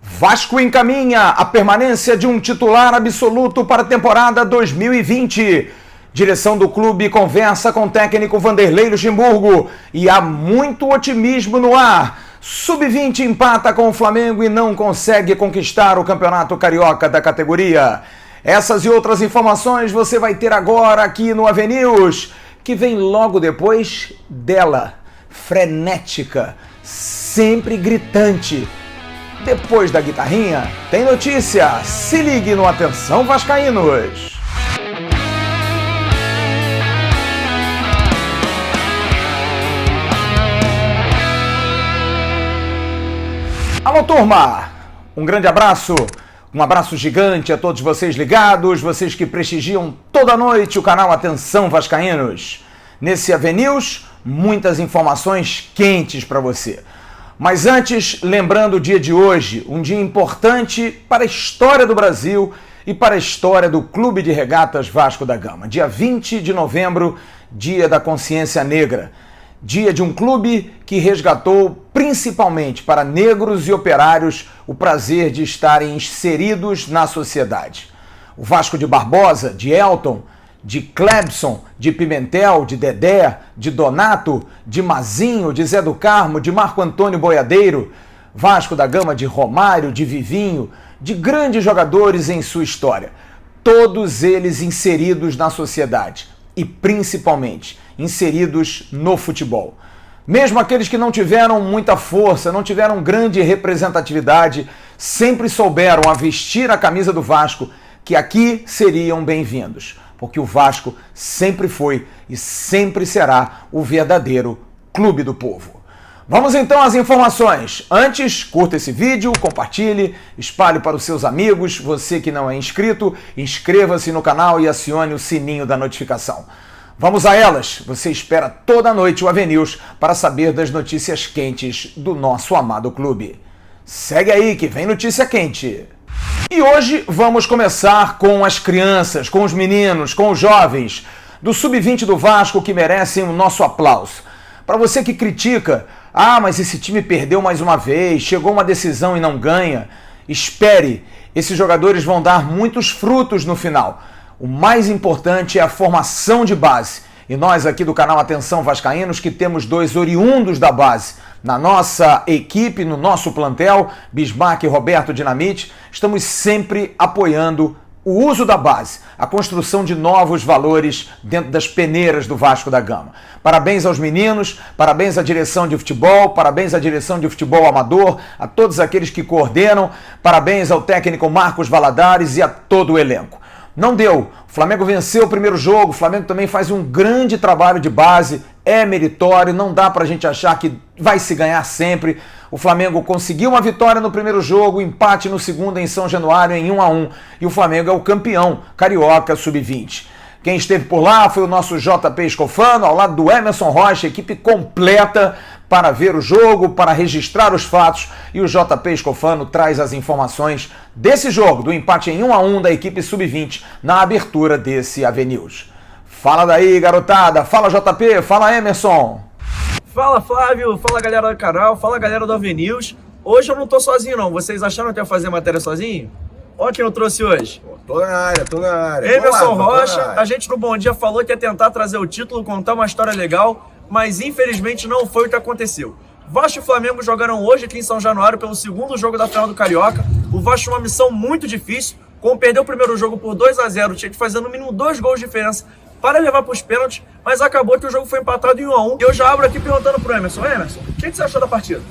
Vasco encaminha a permanência de um titular absoluto para a temporada 2020. Direção do clube conversa com o técnico Vanderlei Luxemburgo e há muito otimismo no ar. Sub-20 empata com o Flamengo e não consegue conquistar o Campeonato Carioca da categoria. Essas e outras informações você vai ter agora aqui no AV News, que vem logo depois dela, frenética, sempre gritante. Depois da guitarrinha, tem notícia. Se ligue no Atenção Vascaínos. Alô, turma! Um grande abraço, um abraço gigante a todos vocês ligados, vocês que prestigiam toda noite o canal Atenção Vascaínos. Nesse AV News, muitas informações quentes para você. Mas antes, lembrando o dia de hoje, um dia importante para a história do Brasil e para a história do Clube de Regatas Vasco da Gama. Dia 20 de novembro, dia da consciência negra. Dia de um clube que resgatou, principalmente para negros e operários, o prazer de estarem inseridos na sociedade. O Vasco de Barbosa, de Elton, de Clebson, de Pimentel, de Dedé, de Donato, de Mazinho, de Zé do Carmo, de Marco Antônio Boiadeiro, Vasco da Gama de Romário, de Vivinho, de grandes jogadores em sua história. Todos eles inseridos na sociedade e, principalmente, inseridos no futebol. Mesmo aqueles que não tiveram muita força, não tiveram grande representatividade, sempre souberam a vestir a camisa do Vasco, que aqui seriam bem-vindos. Porque o Vasco sempre foi e sempre será o verdadeiro clube do povo. Vamos então às informações. Antes, curta esse vídeo, compartilhe, espalhe para os seus amigos. Você que não é inscrito, inscreva-se no canal e acione o sininho da notificação. Vamos a elas. Você espera toda noite o AV News para saber das notícias quentes do nosso amado clube. Segue aí que vem notícia quente. E hoje vamos começar com as crianças, com os meninos, com os jovens do Sub-20 do Vasco que merecem o nosso aplauso. Para você que critica, mas esse time perdeu mais uma vez, chegou uma decisão e não ganha, espere, esses jogadores vão dar muitos frutos no final. O mais importante é a formação de base. E nós aqui do canal Atenção Vascaínos, que temos dois oriundos da base na nossa equipe, no nosso plantel, Bismarck e Roberto Dinamite, estamos sempre apoiando o uso da base, a construção de novos valores dentro das peneiras do Vasco da Gama. Parabéns aos meninos, parabéns à direção de futebol, parabéns à direção de futebol amador, a todos aqueles que coordenam, parabéns ao técnico Marcos Valadares e a todo o elenco. Não deu. O Flamengo venceu o primeiro jogo, o Flamengo também faz um grande trabalho de base, é meritório, não dá pra gente achar que vai se ganhar sempre. O Flamengo conseguiu uma vitória no primeiro jogo, empate no segundo em São Januário em 1-1. E o Flamengo é o campeão carioca sub-20. Quem esteve por lá foi o nosso JP Escofano, ao lado do Emerson Rocha, equipe completa para ver o jogo, para registrar os fatos, e o JP Escofano traz as informações desse jogo, do empate em 1-1 da equipe sub-20 na abertura desse AV News. Fala daí, garotada, fala JP, fala Emerson. Fala Flávio, fala galera do canal, fala galera do AV News. Hoje eu não tô sozinho não, vocês acharam que eu ia fazer matéria sozinho? Olha quem eu trouxe hoje. Tô na área. Emerson Rocha, a gente no Bom Dia falou que ia tentar trazer o título, contar uma história legal, mas infelizmente não foi o que aconteceu. Vasco e Flamengo jogaram hoje aqui em São Januário pelo segundo jogo da final do Carioca. O Vasco tinha uma missão muito difícil, como perdeu o primeiro jogo por 2-0, tinha que fazer no mínimo 2 gols de diferença para levar para os pênaltis, mas acabou que o jogo foi empatado em 1-1. E eu já abro aqui perguntando pro Emerson, o que você achou da partida?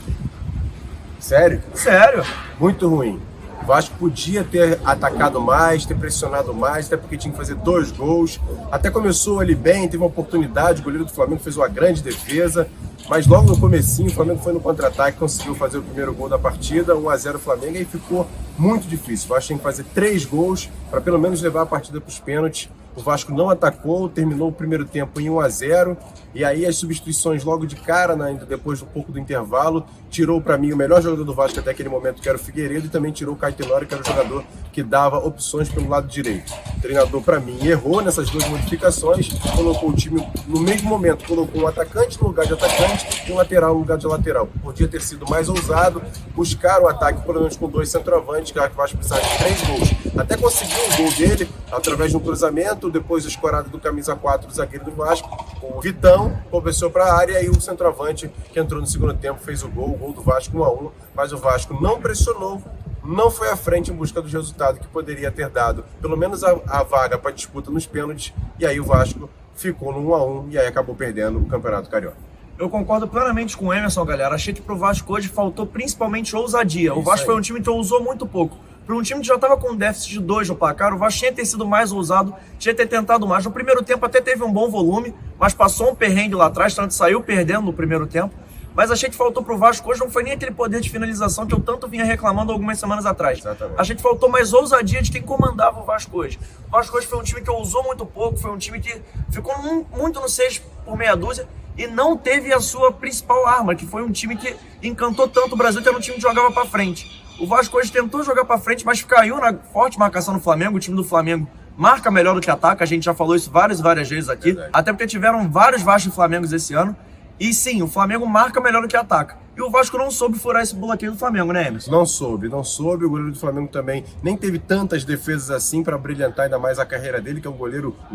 Sério? Sério? Muito ruim. O Vasco podia ter atacado mais, ter pressionado mais, até porque tinha que fazer 2 gols. Até começou ali bem, teve uma oportunidade, o goleiro do Flamengo fez uma grande defesa, mas logo no comecinho o Flamengo foi no contra-ataque, conseguiu fazer o primeiro gol da partida, 1-0 Flamengo, e ficou muito difícil. O Vasco tinha que fazer 3 gols para pelo menos levar a partida para os pênaltis. o Vasco não atacou, terminou o primeiro tempo em 1-0, e aí as substituições logo de cara, né, depois de um pouco do intervalo, tirou para mim o melhor jogador do Vasco até aquele momento, que era o Figueiredo, e também tirou o Caio Tenório, que era o jogador que dava opções pelo lado direito. O treinador, para mim, errou nessas duas modificações, colocou o time no mesmo momento, colocou um atacante no lugar de atacante e um lateral no lugar de lateral. Podia ter sido mais ousado, buscar o ataque, pelo menos com 2 centroavantes, que o Vasco precisava de 3 gols. Até conseguiu o gol dele, através de um cruzamento, depois a escorada do camisa 4, do zagueiro do Vasco, o Vitão, conversou para a área, e o centroavante, que entrou no segundo tempo, fez o gol do Vasco 1-1, mas o Vasco não pressionou, não foi à frente em busca do resultado que poderia ter dado pelo menos a vaga para disputa nos pênaltis, e aí o Vasco ficou no 1-1 e aí acabou perdendo o Campeonato Carioca. Eu concordo plenamente com o Emerson, galera. Achei que pro Vasco hoje faltou principalmente ousadia. O Vasco foi um time que ousou muito pouco. Para um time que já estava com um déficit de 2 no placar, o Vasco tinha que ter sido mais ousado, tinha que ter tentado mais. No primeiro tempo até teve um bom volume, mas passou um perrengue lá atrás, tanto saiu perdendo no primeiro tempo. Mas achei que faltou pro Vasco hoje, não foi nem aquele poder de finalização que eu tanto vinha reclamando algumas semanas atrás. Exatamente. Achei que faltou mais ousadia de quem comandava o Vasco hoje. O Vasco hoje foi um time que ousou muito pouco, foi um time que ficou muito no 6 por meia dúzia e não teve a sua principal arma, que foi um time que encantou tanto o Brasil, que era um time que jogava para frente. O Vasco hoje tentou jogar para frente, mas caiu na forte marcação do Flamengo. O time do Flamengo marca melhor do que ataca, a gente já falou isso várias vezes aqui, até porque tiveram vários Vasco e Flamengos esse ano. E sim, o Flamengo marca melhor do que ataca. E o Vasco não soube furar esse bloqueio do Flamengo, né, Emerson? Não soube. O goleiro do Flamengo também nem teve tantas defesas assim para brilhantar ainda mais a carreira dele, que é um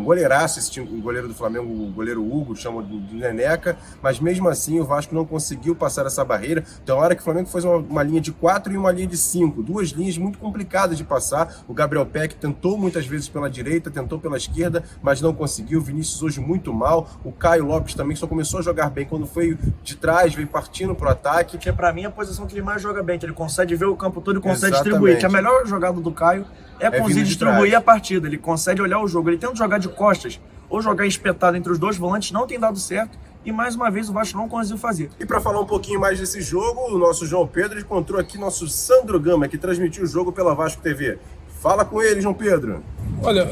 goleiraço, esse time, o goleiro do Flamengo, o goleiro Hugo, chama de Neneca, mas mesmo assim o Vasco não conseguiu passar essa barreira. Então, a hora que o Flamengo fez uma linha de 4 e uma linha de 5, 2 linhas muito complicadas de passar. O Gabriel Peck tentou muitas vezes pela direita, tentou pela esquerda, mas não conseguiu. O Vinícius hoje muito mal. O Caio Lopes também só começou a jogar bem quando foi de trás, veio partindo pro ataque. Que pra mim é a posição que ele mais joga bem, que ele consegue ver o campo todo e consegue distribuir. Que a melhor jogada do Caio é conseguir distribuir a partida. Ele consegue olhar o jogo. Ele tenta jogar de costas ou jogar espetado entre os dois volantes, não tem dado certo. E mais uma vez o Vasco não conseguiu fazer. E para falar um pouquinho mais desse jogo, o nosso João Pedro encontrou aqui nosso Sandro Gama, que transmitiu o jogo pela Vasco TV. Fala com ele, João Pedro. Olha,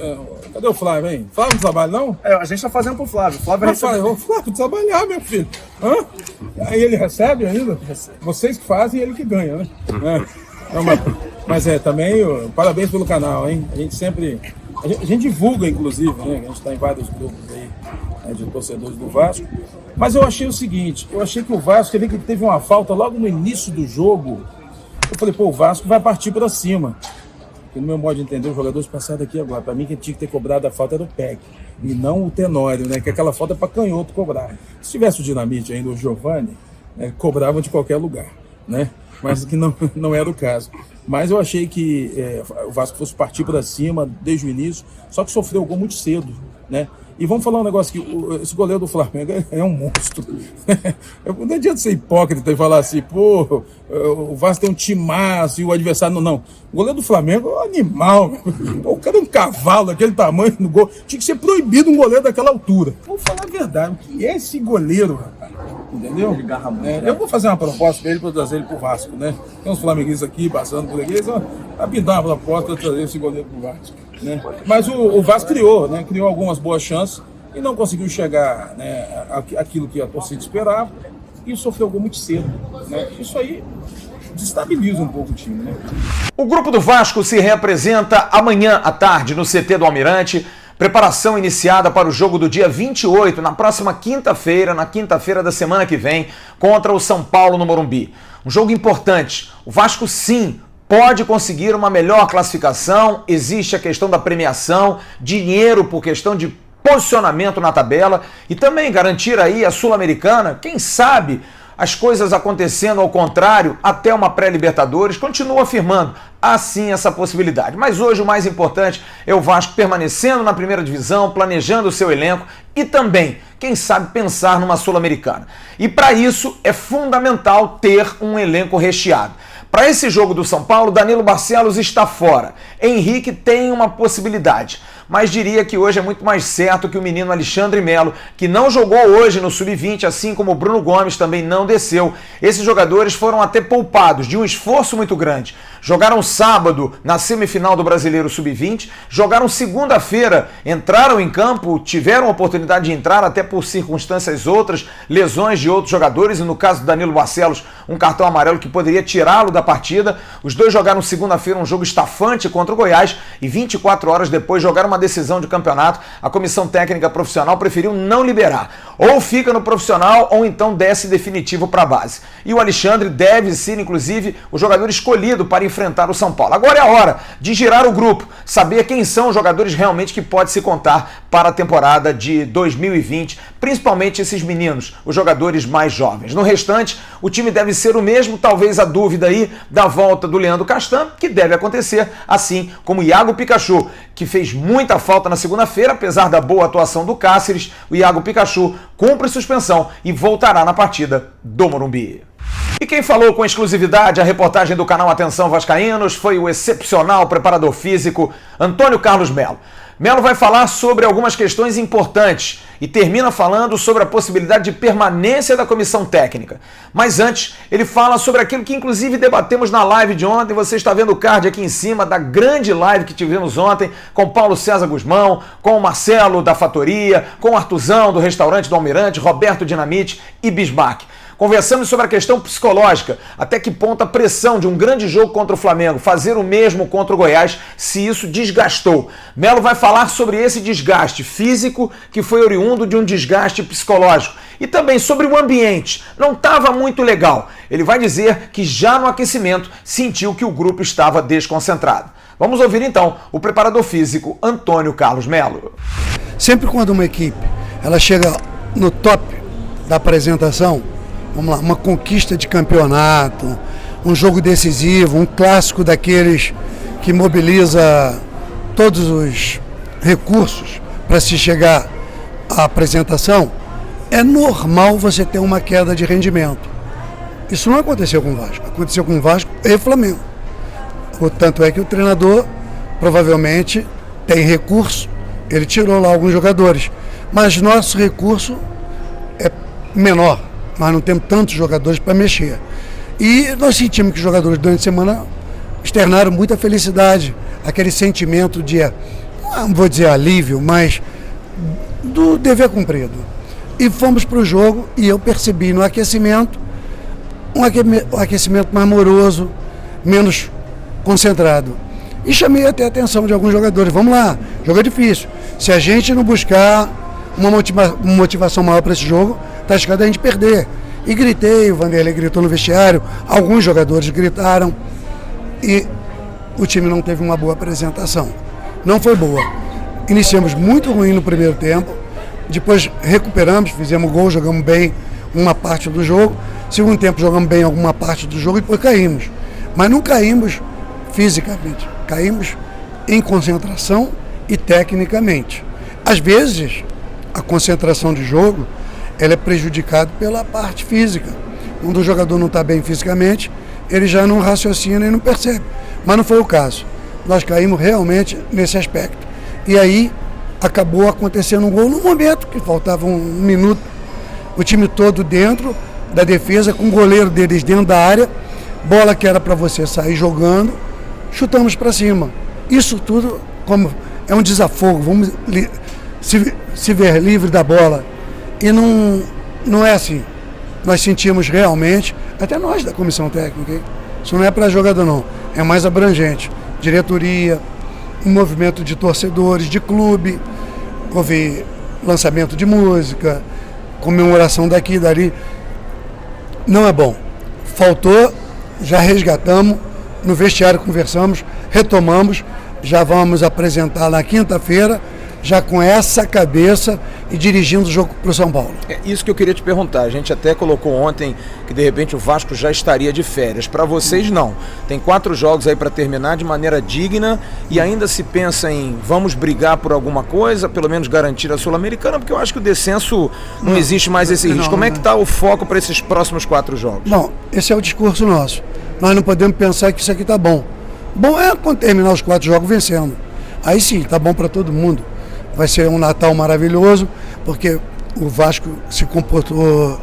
cadê o Flávio, hein? Flávio não trabalha, não? A gente tá fazendo pro Flávio. Flávio trabalhar, meu filho. Hã? Aí ele recebe ainda? Vocês que fazem e ele que ganha, né? Mas também, parabéns pelo canal, hein? A gente sempre... A gente divulga, inclusive, né? A gente tá em vários grupos aí, né, de torcedores do Vasco. Mas eu achei o seguinte, eu achei que o Vasco, ele teve uma falta logo no início do jogo. Eu falei, o Vasco vai partir para cima. Porque, no meu modo de entender, os jogadores passaram aqui agora. Para mim, quem tinha que ter cobrado a falta era o Peck, e não o Tenório, né? Que aquela falta é para canhoto cobrar. Se tivesse o Dinamite ainda, o Giovani, cobrava de qualquer lugar, né? Mas que não era o caso. Mas eu achei que o Vasco fosse partir para cima desde o início, só que sofreu o gol muito cedo, né? E vamos falar um negócio que esse goleiro do Flamengo é um monstro. Não adianta ser hipócrita e falar assim, o Vasco tem um timaço e o adversário não. O goleiro do Flamengo é um animal. O cara é um cavalo daquele tamanho no gol. Tinha que ser proibido um goleiro daquela altura. Vamos falar a verdade, o que é esse goleiro, rapaz? Entendeu? Eu vou fazer uma proposta para ele, para trazer ele pro Vasco, né? Tem uns flamenguistas aqui passando por aqui, vai pintar uma proposta para trazer esse goleiro pro Vasco, né? Mas o Vasco criou algumas boas chances e não conseguiu chegar, né, aquilo que a torcida esperava e sofreu gol muito cedo, né? Isso aí desestabiliza um pouco o time, né? O grupo do Vasco se reapresenta amanhã à tarde no CT do Almirante. Preparação iniciada para o jogo do dia 28, na próxima quinta-feira, na quinta-feira da semana que vem, contra o São Paulo no Morumbi. Um jogo importante. O Vasco, sim, pode conseguir uma melhor classificação. Existe a questão da premiação, dinheiro por questão de posicionamento na tabela e também garantir aí a Sul-Americana, quem sabe as coisas acontecendo ao contrário, até uma pré-Libertadores, continua afirmando assim essa possibilidade. Mas hoje o mais importante é o Vasco permanecendo na primeira divisão, planejando o seu elenco e também, quem sabe, pensar numa Sul-Americana. E para isso é fundamental ter um elenco recheado. Para esse jogo do São Paulo, Danilo Barcelos está fora. Henrique tem uma possibilidade. mas diria que hoje é muito mais certo que o menino Alexandre Melo, que não jogou hoje no Sub-20, assim como o Bruno Gomes também não desceu. Esses jogadores foram até poupados de um esforço muito grande. Jogaram sábado na semifinal do Brasileiro Sub-20, jogaram segunda-feira, entraram em campo, tiveram a oportunidade de entrar até por circunstâncias outras, lesões de outros jogadores, e no caso do Danilo Barcelos, um cartão amarelo que poderia tirá-lo da partida. Os dois jogaram segunda-feira um jogo estafante contra o Goiás e 24 horas depois jogaram uma decisão de campeonato. A comissão técnica profissional preferiu não liberar. Ou fica no profissional ou então desce definitivo para a base. E o Alexandre deve ser, inclusive, o jogador escolhido para enfrentar o São Paulo. Agora é a hora de girar o grupo, saber quem são os jogadores realmente que pode se contar para a temporada de 2020, principalmente esses meninos, os jogadores mais jovens. No restante, o time deve ser o mesmo, talvez a dúvida aí da volta do Leandro Castan, que deve acontecer, assim como o Iago Pikachu, que fez muita falta na segunda-feira, apesar da boa atuação do Cáceres. O Iago Pikachu cumpre suspensão e voltará na partida do Morumbi. E quem falou com exclusividade a reportagem do canal Atenção Vascaínos foi o excepcional preparador físico Antônio Carlos Melo. Melo vai falar sobre algumas questões importantes e termina falando sobre a possibilidade de permanência da comissão técnica. Mas antes, ele fala sobre aquilo que inclusive debatemos na live de ontem. Você está vendo o card aqui em cima da grande live que tivemos ontem com Paulo César Guzmão, com o Marcelo da Fatoria, com o Artuzão do Restaurante do Almirante, Roberto Dinamite e Bismarck. Conversamos sobre a questão psicológica, até que ponto a pressão de um grande jogo contra o Flamengo, fazer o mesmo contra o Goiás, se isso desgastou. Melo vai falar sobre esse desgaste físico que foi oriundo de um desgaste psicológico. E também sobre o ambiente, não estava muito legal. Ele vai dizer que já no aquecimento sentiu que o grupo estava desconcentrado. Vamos ouvir então o preparador físico Antônio Carlos Melo. Sempre quando uma equipe ela chega no top da apresentação, vamos lá, uma conquista de campeonato, um jogo decisivo, um clássico daqueles que mobiliza todos os recursos para se chegar à apresentação, é normal você ter uma queda de rendimento. Isso não aconteceu com o Vasco, aconteceu com o Vasco e Flamengo. Tanto é que o treinador provavelmente tem recurso, ele tirou lá alguns jogadores, mas nosso recurso é menor. Mas não temos tantos jogadores para mexer. E nós sentimos que os jogadores durante a semana externaram muita felicidade, aquele sentimento de, não vou dizer alívio, mas do dever cumprido. E fomos para o jogo e eu percebi no aquecimento, um aquecimento mais moroso, menos concentrado. E chamei até a atenção de alguns jogadores. Vamos lá, jogo é difícil. Se a gente não buscar uma motivação maior para esse jogo, está escado a gente perder. E gritei, o Vanderlei gritou no vestiário, alguns jogadores gritaram e o time não teve uma boa apresentação. Não foi boa. Iniciamos muito ruim no primeiro tempo, depois recuperamos, fizemos gol, jogamos bem uma parte do jogo, segundo tempo jogamos bem alguma parte do jogo e depois caímos. Mas não caímos fisicamente, caímos em concentração e tecnicamente. Às vezes, a concentração de jogo ela é prejudicada pela parte física. Quando o jogador não está bem fisicamente, ele já não raciocina e não percebe. Mas não foi o caso. Nós caímos realmente nesse aspecto. E aí acabou acontecendo um gol no momento que faltava um minuto. O time todo dentro da defesa, com o goleiro deles dentro da área, bola que era para você sair jogando, chutamos para cima. Isso tudo como é um desafogo, vamos se ver livre da bola. E não é assim. Nós sentimos realmente, até nós da comissão técnica, hein? Isso não é para jogador não, é mais abrangente. Diretoria, um movimento de torcedores, de clube, houve lançamento de música, comemoração daqui e dali. Não é bom. Faltou, já resgatamos, no vestiário conversamos, retomamos, já vamos apresentar na quinta-feira, já com essa cabeça e dirigindo o jogo para o São Paulo. É isso que eu queria te perguntar. A gente até colocou ontem que de repente o Vasco já estaria de férias. Para vocês não. Tem 4 jogos aí para terminar de maneira digna e ainda se pensa em vamos brigar por alguma coisa, pelo menos garantir a Sul-Americana, porque eu acho que o descenso não existe mais esse risco. Como é que está o foco para esses próximos 4 jogos? Não, esse é o discurso nosso. Nós não podemos pensar que isso aqui está bom. Bom é terminar os 4 jogos vencendo. aí sim, tá bom para todo mundo. Vai ser um Natal maravilhoso, porque o Vasco se comportou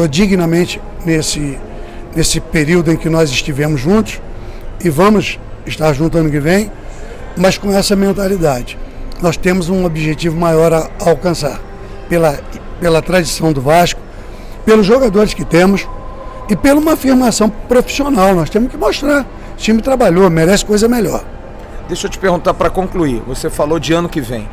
dignamente nesse período em que nós estivemos juntos, e vamos estar juntos ano que vem, mas com essa mentalidade. Nós temos um objetivo maior a alcançar, pela tradição do Vasco, pelos jogadores que temos e pela uma afirmação profissional. Nós temos que mostrar, o time trabalhou, merece coisa melhor. Deixa eu te perguntar para concluir, você falou de ano que vem.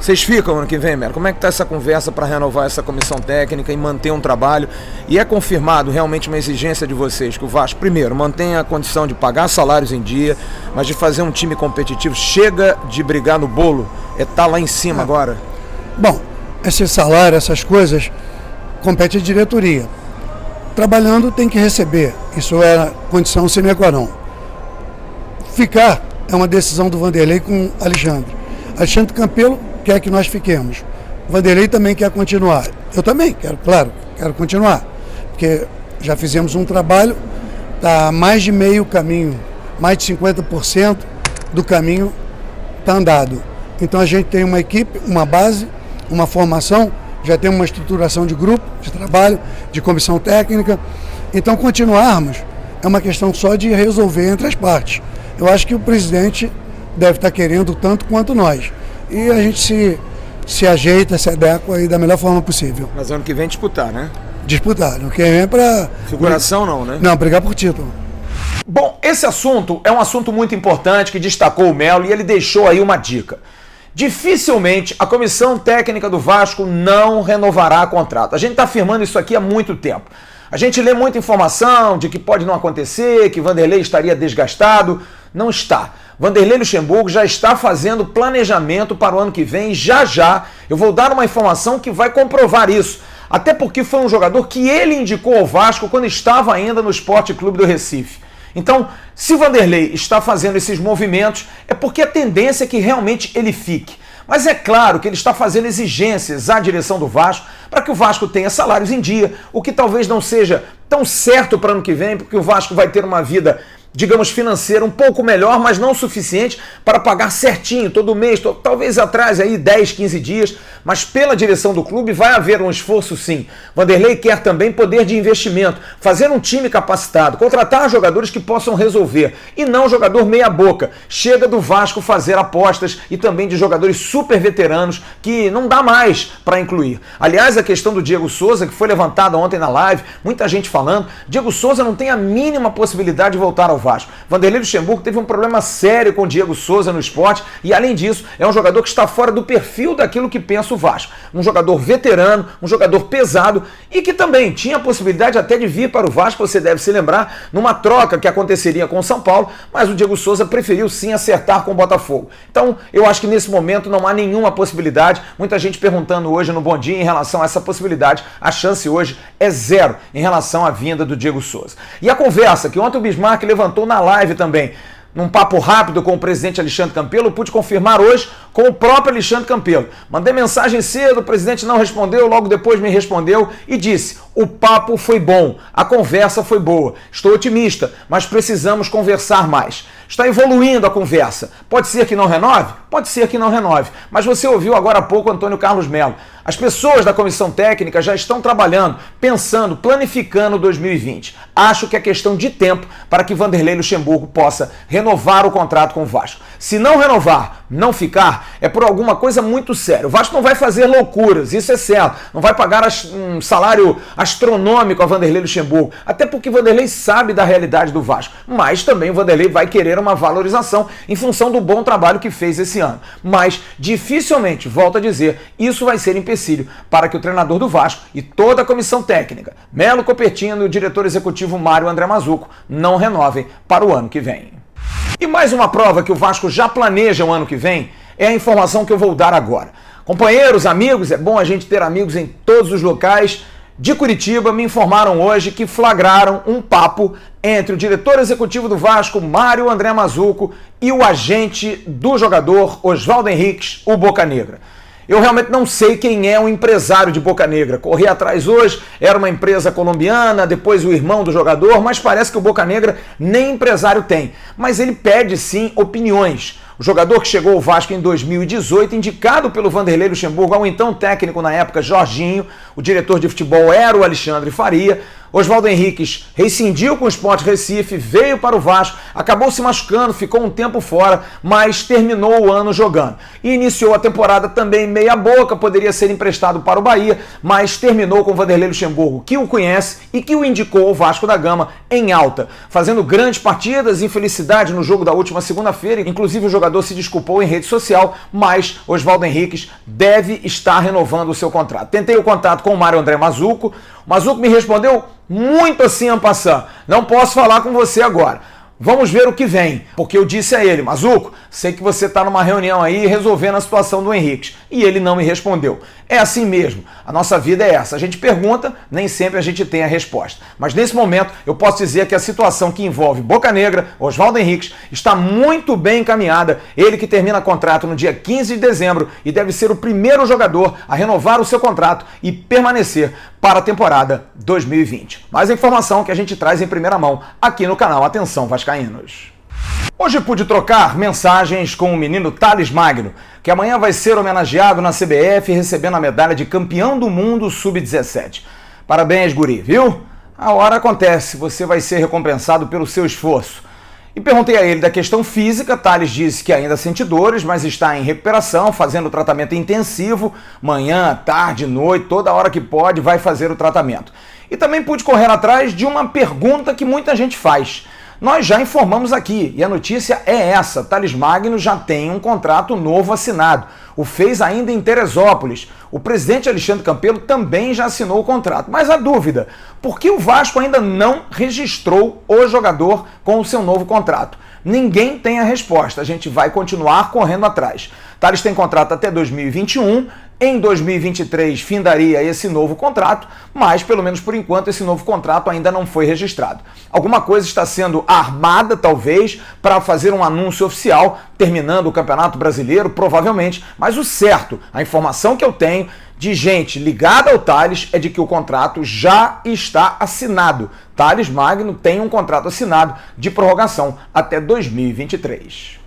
Vocês ficam ano que vem, Melo? Como é que está essa conversa para renovar essa comissão técnica e manter um trabalho? E é confirmado realmente uma exigência de vocês, que o Vasco, primeiro, mantenha a condição de pagar salários em dia, mas de fazer um time competitivo, chega de brigar no bolo, tá lá em cima agora? Bom, esse salário, essas coisas, compete à diretoria. Trabalhando tem que receber, isso é a condição sine qua non. Ficar é uma decisão do Vanderlei com o Alexandre. Alexandre Campelo quer que nós fiquemos. O Vanderlei também quer continuar. Eu também quero, claro, quero continuar. Porque já fizemos um trabalho, está mais de meio caminho, mais de 50% do caminho está andado. Então a gente tem uma equipe, uma base, uma formação, já tem uma estruturação de grupo, de trabalho, de comissão técnica. Então continuarmos é uma questão só de resolver entre as partes. Eu acho que o presidente deve estar querendo tanto quanto nós. E a gente se ajeita, se adequa aí da melhor forma possível. Mas ano que vem disputar, né? Disputar, não quer vem para... Figuração não, né? Não, brigar por título. Bom, esse assunto é um assunto muito importante que destacou o Melo e ele deixou aí uma dica. Dificilmente a comissão técnica do Vasco não renovará contrato. A gente está afirmando isso aqui há muito tempo. A gente lê muita informação de que pode não acontecer, que Vanderlei estaria desgastado. Não está. Vanderlei Luxemburgo já está fazendo planejamento para o ano que vem. Já eu vou dar uma informação que vai comprovar isso. Até porque foi um jogador que ele indicou ao Vasco quando estava ainda no Sport Clube do Recife. Então, se Vanderlei está fazendo esses movimentos, é porque a tendência é que realmente ele fique. Mas é claro que ele está fazendo exigências à direção do Vasco para que o Vasco tenha salários em dia, o que talvez não seja tão certo para o ano que vem, porque o Vasco vai ter uma vida, digamos, financeira um pouco melhor, mas não o suficiente para pagar certinho todo mês, talvez atrás aí 10, 15 dias, mas pela direção do clube vai haver um esforço sim. Vanderlei quer também poder de investimento, fazer um time capacitado, contratar jogadores que possam resolver, e não jogador meia boca. Chega do Vasco fazer apostas e também de jogadores super veteranos que não dá mais para incluir. Aliás, a questão do Diego Souza, que foi levantada ontem na live, muita gente falando, Diego Souza não tem a mínima possibilidade de voltar ao Vasco. Vanderlei Luxemburgo teve um problema sério com o Diego Souza no Sport e, além disso, é um jogador que está fora do perfil daquilo que pensa o Vasco. Um jogador veterano, um jogador pesado e que também tinha a possibilidade até de vir para o Vasco, você deve se lembrar, numa troca que aconteceria com o São Paulo, mas o Diego Souza preferiu sim acertar com o Botafogo. Então, eu acho que nesse momento não há nenhuma possibilidade. Muita gente perguntando hoje no Bom Dia em relação a essa possibilidade. A chance hoje é zero em relação à vinda do Diego Souza. E a conversa que ontem o Bismarck levantou na live também, num papo rápido com o presidente Alexandre Campelo, eu pude confirmar hoje com o próprio Alexandre Campelo. Mandei mensagem cedo, o presidente não respondeu, logo depois me respondeu e disse: o papo foi bom, a conversa foi boa, estou otimista, mas precisamos conversar mais. Está evoluindo a conversa. Pode ser que não renove? Pode ser que não renove. Mas você ouviu agora há pouco o Antônio Carlos Melo. As pessoas da comissão técnica já estão trabalhando, pensando, planificando 2020. Acho que é questão de tempo para que Vanderlei Luxemburgo possa renovar o contrato com o Vasco. Se não renovar, não ficar, é por alguma coisa muito séria. O Vasco não vai fazer loucuras, isso é certo. Não vai pagar um salário astronômico a Vanderlei Luxemburgo, até porque Vanderlei sabe da realidade do Vasco. Mas também o Vanderlei vai querer uma valorização em função do bom trabalho que fez esse ano. Mas dificilmente, volto a dizer, isso vai ser empecilho para que o treinador do Vasco e toda a comissão técnica, Melo Copertino e o diretor executivo Mário André Mazzucco, não renovem para o ano que vem. E mais uma prova que o Vasco já planeja o ano que vem é a informação que eu vou dar agora. Companheiros, amigos, é bom a gente ter amigos em todos os locais. De Curitiba me informaram hoje que flagraram um papo entre o diretor executivo do Vasco, Mário André Mazzucco, e o agente do jogador, Oswaldo Henriques, o Boca Negra. Eu realmente não sei quem é o empresário de Boca Negra. Corri atrás hoje, era uma empresa colombiana, depois o irmão do jogador, mas parece que o Boca Negra nem empresário tem. Mas ele pede sim opiniões. O O jogador que chegou ao Vasco em 2018, indicado pelo Vanderlei Luxemburgo ao então técnico na época, Jorginho, o diretor de futebol era o Alexandre Faria. Oswaldo Henriques rescindiu com o Sport Recife, veio para o Vasco, acabou se machucando, ficou um tempo fora, mas terminou o ano jogando. E iniciou a temporada também meia boca, poderia ser emprestado para o Bahia, mas terminou com o Vanderlei Luxemburgo, que o conhece e que o indicou ao Vasco da Gama em alta, fazendo grandes partidas, infelicidade no jogo da última segunda-feira, inclusive o jogador se desculpou em rede social, mas Oswaldo Henriques deve estar renovando o seu contrato. Tentei o contato com o Mário André Mazuco, o Mazuco me respondeu muito assim en passant. Não posso falar com você agora. Vamos ver o que vem, porque eu disse a ele, Mazuco, sei que você está numa reunião aí resolvendo a situação do Henriques. E ele não me respondeu. É assim mesmo, a nossa vida é essa. A gente pergunta, nem sempre a gente tem a resposta. Mas nesse momento eu posso dizer que a situação que envolve Boca Negra, Oswaldo Henriques, está muito bem encaminhada. Ele que termina contrato no dia 15 de dezembro e deve ser o primeiro jogador a renovar o seu contrato e permanecer para a temporada 2020. Mais informação que a gente traz em primeira mão aqui no canal Atenção Vascaínos. Hoje pude trocar mensagens com o menino Thales Magno, que amanhã vai ser homenageado na CBF recebendo a medalha de campeão do mundo sub-17. Parabéns, guri, viu? A hora acontece, você vai ser recompensado pelo seu esforço. E perguntei a ele da questão física, Thales disse que ainda sente dores, mas está em recuperação, fazendo tratamento intensivo, manhã, tarde, noite, toda hora que pode vai fazer o tratamento. E também pude correr atrás de uma pergunta que muita gente faz. Nós já informamos aqui, e a notícia é essa, Thales Magno já tem um contrato novo assinado. O fez ainda em Teresópolis. O presidente Alexandre Campelo também já assinou o contrato. Mas a dúvida, por que o Vasco ainda não registrou o jogador com o seu novo contrato? Ninguém tem a resposta, a gente vai continuar correndo atrás. Thales tem contrato até 2021, em 2023 findaria esse novo contrato, mas pelo menos por enquanto esse novo contrato ainda não foi registrado. Alguma coisa está sendo armada, talvez, para fazer um anúncio oficial, terminando o Campeonato Brasileiro, provavelmente, mas o certo, a informação que eu tenho de gente ligada ao Thales é de que o contrato já está assinado. Thales Magno tem um contrato assinado de prorrogação até 2023.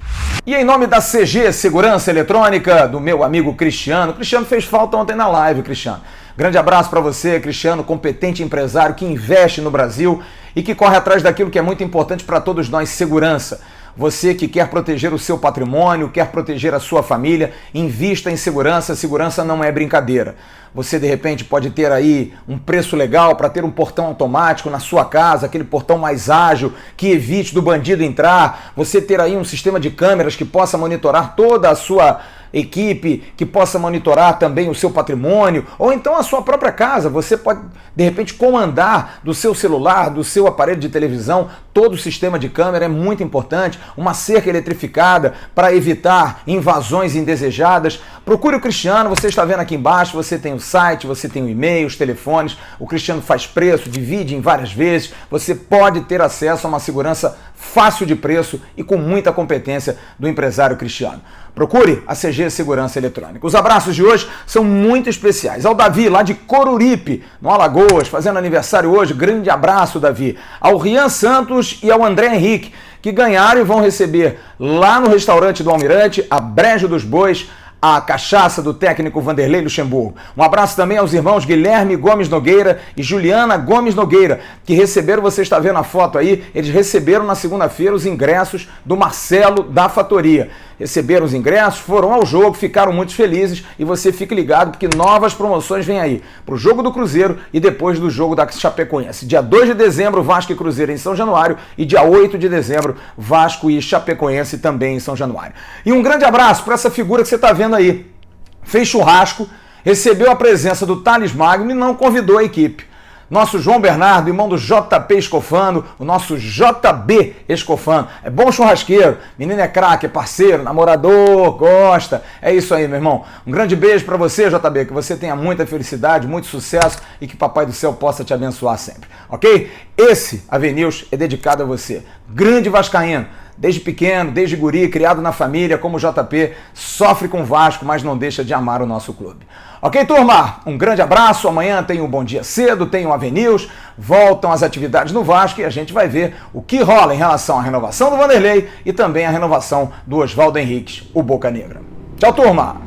E em nome da CG Segurança Eletrônica, do meu amigo Cristiano. Cristiano fez falta ontem na live, Cristiano. Grande abraço para você, Cristiano, competente empresário que investe no Brasil e que corre atrás daquilo que é muito importante para todos nós, segurança. Você que quer proteger o seu patrimônio, quer proteger a sua família, invista em segurança. Segurança não é brincadeira. Você, de repente, pode ter aí um preço legal para ter um portão automático na sua casa, aquele portão mais ágil, que evite do bandido entrar. Você ter aí um sistema de câmeras que possa monitorar toda a sua equipe, que possa monitorar também o seu patrimônio, ou então a sua própria casa. Você pode, de repente, comandar do seu celular, do seu aparelho de televisão, todo o sistema de câmera é muito importante. Uma cerca eletrificada para evitar invasões indesejadas. Procure o Cristiano, você está vendo aqui embaixo, você tem o site, você tem o e-mail, os telefones, o Cristiano faz preço, divide em várias vezes, você pode ter acesso a uma segurança fácil de preço e com muita competência do empresário Cristiano. Procure a CG Segurança Eletrônica. Os abraços de hoje são muito especiais. Ao Davi, lá de Coruripe, no Alagoas, fazendo aniversário hoje. Grande abraço, Davi. Ao Rian Santos e ao André Henrique, que ganharam e vão receber lá no restaurante do Almirante, a Brejo dos Bois, a cachaça do técnico Vanderlei Luxemburgo. Um abraço também aos irmãos Guilherme Gomes Nogueira e Juliana Gomes Nogueira, que receberam, você está vendo a foto aí, eles receberam na segunda-feira os ingressos do Marcelo da Fatoria. Receberam os ingressos, foram ao jogo, ficaram muito felizes e você fique ligado porque novas promoções vêm aí para o jogo do Cruzeiro e depois do jogo da Chapecoense. Dia 2 de dezembro, Vasco e Cruzeiro em São Januário e dia 8 de dezembro, Vasco e Chapecoense também em São Januário. E um grande abraço para essa figura que você está vendo aí. Fez churrasco, recebeu a presença do Thales Magno e não convidou a equipe. Nosso João Bernardo, irmão do JP Escofano, o nosso JB Escofano. É bom churrasqueiro, menino é craque, é parceiro, namorador, gosta. É isso aí, meu irmão. Um grande beijo pra você, JB, que você tenha muita felicidade, muito sucesso e que Papai do Céu possa te abençoar sempre, ok? Esse AVNews é dedicado a você. Grande vascaíno, desde pequeno, desde guri, criado na família, como o JP, sofre com o Vasco, mas não deixa de amar o nosso clube. Ok, turma? Um grande abraço. Amanhã tem um Bom Dia Cedo, tem um Avenews, voltam as atividades no Vasco e a gente vai ver o que rola em relação à renovação do Vanderlei e também a renovação do Oswaldo Henrique, o Boca Negra. Tchau, turma!